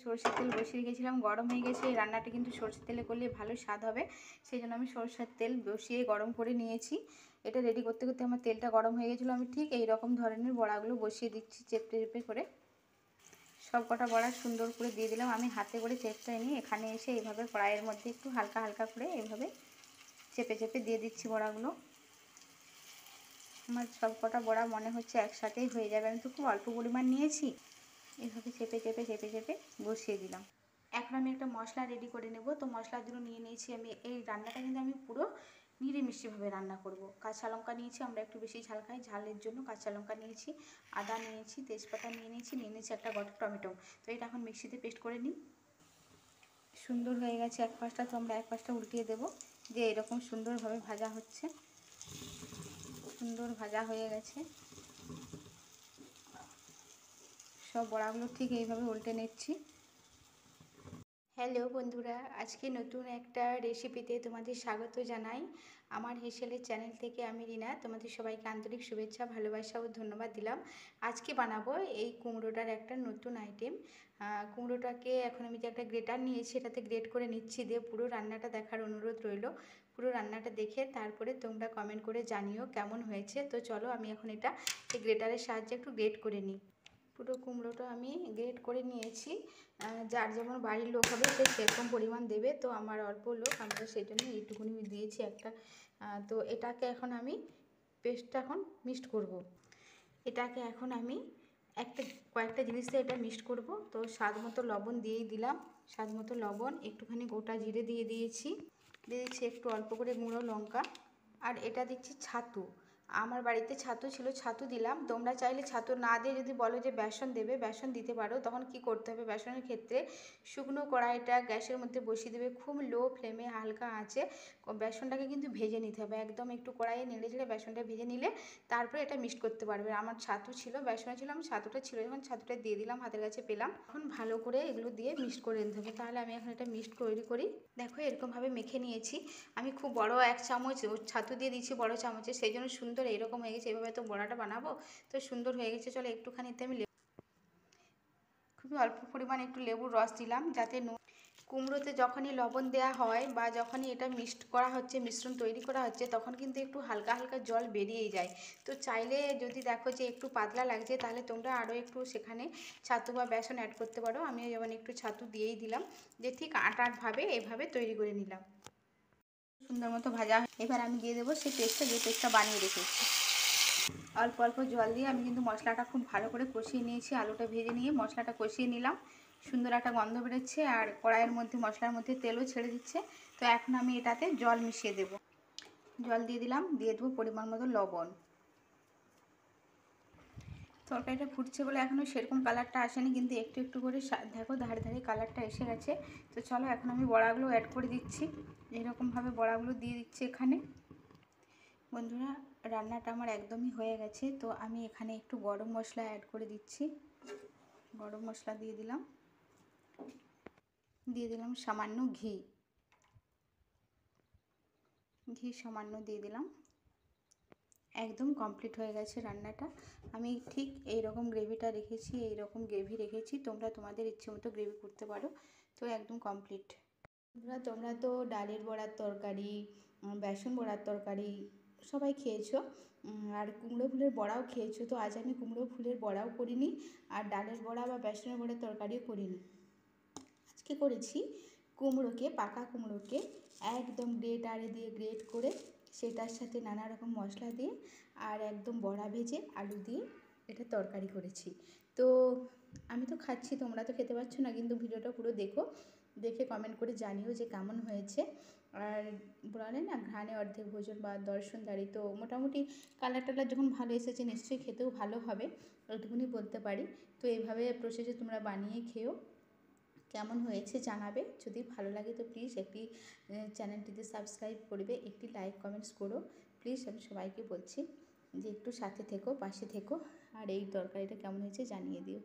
সরষের তেল বসিয়ে রেখেছিলাম, গরম হয়ে গেছে। এই রান্নাটা কিন্তু সরষের তেলে করলে ভালো স্বাদ হবে, সেই জন্য আমি সরষের তেল বসিয়ে গরম করে নিয়েছি। এটা রেডি করতে করতে আমার তেলটা গরম হয়ে গেছিলো। আমি ঠিক এই রকম ধরনের বড়াগুলো বসিয়ে দিচ্ছি চেপে চেপে করে। সব কটা বড়া সুন্দর করে দিয়ে দিলাম। আমি হাতে করে চেপটা নিয়ে এখানে এসে এইভাবে কড়াইয়ের মধ্যে একটু হালকা হালকা করে এইভাবে চেপে চেপে দিয়ে দিচ্ছি বড়াগুলো। আমার সব কটা বড়া মনে হচ্ছে একসাথেই হয়ে যাবে, আমি তো খুব অল্প পরিমাণ নিয়েছি। এইভাবে চেপে চেপে চেপে চেপে বসিয়ে দিলাম। এখন আমি একটা মশলা রেডি করে নেব। তো মশলার জন্য নিয়ে নিয়েছি আমি, এই রান্নাটা কিন্তু আমি পুরো নিরামিষভাবে রান্না করব। কাঁচা লঙ্কা নিয়েছি, আমরা একটু বেশি ঝাল খাই, ঝালের জন্য কাঁচা লঙ্কা নিয়েছি, আদা নিয়েছি, তেজপাতা নিয়ে নিয়েছি একটা গোটা টমেটো। তো এটা এখন মিক্সিতে পেস্ট করে নিই। সুন্দর হয়ে গেছে এক পাশটা, তো আমরা এক পাশটা উল্টিয়ে দেবো। যে এরকম সুন্দরভাবে ভাজা হচ্ছে, সুন্দর ভাজা হয়ে গেছে। সব বড়াগুলো ঠিক এইভাবে উল্টে নিচ্ছি। হ্যালো বন্ধুরা, আজকে নতুন একটা রেসিপিতে তোমাদের স্বাগত জানাই। আমার হেসেলের চ্যানেল থেকে আমি রিনা, তোমাদের সবাইকে আন্তরিক শুভেচ্ছা, ভালোবাসা ও ধন্যবাদ দিলাম। আজকে বানাবো এই কুমড়োটার একটা নতুন আইটেম। কুমড়োটাকে এখন আমি যে একটা গ্রেটার নিয়েছি, এটাতে গ্রেট করে নিচ্ছি। দিয়ে পুরো রান্নাটা দেখার অনুরোধ রইল। পুরো রান্নাটা দেখে তারপরে তোমরা কমেন্ট করে জানিও কেমন হয়েছে। তো চলো আমি এখন এটা এই গ্রেটারের সাহায্যে একটু গ্রেট করে নিই। পুরো কুমড়োটা আমি গ্রেট করে নিয়েছি। যার যেমন বাড়ির লোক হবে সে সেরকম পরিমাণ দেবে। তো আমার অল্প লোক, আমরা সেই জন্য এইটুকুনি দিয়েছি একটা। তো এটাকে এখন আমি পেস্টটা এখন মিক্সড করব। এটাকে এখন আমি কয়েকটা জিনিস দিয়ে এটা মিক্সড করব। তো স্বাদ মতো লবণ দিয়েই দিলাম, স্বাদ মতো লবণ, একটুখানি গোটা জিরে দিয়ে দিয়েছি একটু অল্প করে গুঁড়ো লঙ্কা, আর এটা দিচ্ছি ছাতু। আমার বাড়িতে ছাতু ছিল, ছাতু দিলাম। তোমরা চাইলে ছাতু না দিয়ে যদি বলো যে বেসন দেবে, বেসন দিতে পারো। তখন কি করতে হবে, বেসনের ক্ষেত্রে শুকনো কড়াইটা গ্যাসের মধ্যে বসিয়ে দেবে, খুব লো ফ্লেমে হালকা আঁচে বেসনটাকে কিন্তু ভেজে নিতে হবে। একদম একটু কড়াইয়ে নেড়ে চেড়ে বেসনটা ভেজে নিলে তারপরে এটা মিক্সড করতে পারবে। আমার ছাতু ছিল, বেসন ছিল, আমি ছাতুটা ছিল যখন ছাতুটা দিয়ে দিলাম, হাতের কাছে পেলাম। এখন ভালো করে এগুলো দিয়ে মিক্সড করে নিতে হবে। তাহলে আমি এখন এটা মিক্সড তৈরি করি। দেখো এরকমভাবে মেখে নিয়েছি আমি। খুব বড় এক চামচ ছাতু দিয়ে দিচ্ছি বড় চামচে, সেই জন্য সুন্দর এরকম হয়ে গেছে। এভাবে তো বড়াটা বানাবো, তো সুন্দর হয়ে গেছে। চলো একটুখানিতে আমি খুবই অল্প পরিমাণে একটু লেবুর রস দিলাম, যাতে কুমড়োতে যখনই লবণ দেওয়া হয় বা যখনই এটা মিক্সড করা হচ্ছে, মিশ্রণ তৈরি করা হচ্ছে, তখন কিন্তু একটু হালকা হালকা জল বেরিয়েই যায়। তো চাইলে যদি দেখো যে একটু পাতলা লাগছে, তাহলে তোমরা আরও একটু সেখানে ছাতু বা বেসন অ্যাড করতে পারো। আমি যেমন একটু ছাতু দিয়েই দিলাম, যে ঠিক আটাভাবে এভাবে তৈরি করে নিলাম। সুন্দর মতো ভাজা। এবার আমি দিয়ে দেবো সেই পেস্টটা, যে পেস্টটা বানিয়ে রেখেছি। অল্প অল্প জল দিয়ে আমি কিন্তু মশলাটা খুব ভালো করে কষিয়ে নিয়েছি। আলুটা ভেজে নিয়ে মশলাটা কষিয়ে নিলাম। সুন্দর একটা গন্ধ বেরোচ্ছে, আর কড়াইয়ের মধ্যে মশলার মধ্যে তেলও ছেড়ে দিচ্ছে। তো এখন আমি এটাতে জল মিশিয়ে দেব। জল দিয়ে দিলাম, দিয়ে দেবো পরিমাণ মতো লবণ। তরকারিটা ফুটছে বলে এখনও সেরকম কালারটা আসেনি, কিন্তু একটু একটু করে দেখো ধারে ধারে কালারটা এসে গেছে। তো চলো এখন আমি বড়াগুলো অ্যাড করে দিচ্ছি। এরকমভাবে বড়াগুলো দিয়ে দিচ্ছি এখানে। বন্ধুরা, রান্নাটা আমার একদমই হয়ে গেছে। তো আমি এখানে একটু গরম মশলা অ্যাড করে দিচ্ছি। গরম মশলা দিয়ে দিলাম, সামান্য ঘি সামান্য দিয়ে দিলাম। একদম কমপ্লিট হয়ে গেছে রান্নাটা। আমি ঠিক এই রকম গ্রেভিটা রেখেছি, এই রকম গ্রেভি রেখেছি। তোমরা তোমাদের ইচ্ছে মতো গ্রেভি করতে পারো। তো একদম কমপ্লিট। তোমরা তো ডালের বড়ার তরকারি, বেসন বড়ার তরকারি সবাই খেয়েছো, আর কুমড়ো ফুলের বড়াও খেয়েছো। তো আজ আমি কুমড়ো ফুলের বড়াও করিনি, আর ডালের বড়া বা বেসনের বড়ার তরকারিও করিনি। আজকে করেছি কুমড়োকে, পাকা কুমড়োকে একদম গ্রেটারে দিয়ে গ্রেট করে, সেটার সাথে নানা রকম মশলা দিয়ে আর একদম বড়া ভেজে আলু দিয়ে এটা তরকারি করেছি। তো আমি তো খাচ্ছি, তোমরা তো খেতে পারছো না, কিন্তু ভিডিওটা পুরো দেখো, দেখে কমেন্ট করে জানিও যে কেমন হয়েছে। আর বলে না ঘ্রাণে অর্ধেক ভোজন বা দর্শনদারি, তো মোটামুটি কালার টালার যখন ভালো এসেছে নিশ্চয়ই খেতেও ভালো হবে, ওইটুকুনি বলতে পারি। তো এইভাবে প্রসেসে তোমরা বানিয়ে খেও, কেমন হয়েছে জানাবে। যদি ভালো লাগে তো প্লিজ একটি চ্যানেলটিতে সাবস্ক্রাইব করবে, একটি লাইক কমেন্টস করো প্লিজ। আমি সবাইকে বলছি যে একটু সাথে থেকো, পাশে থেকো, আর এই তরকারিটা কেমন হয়েছে জানিয়ে দিও।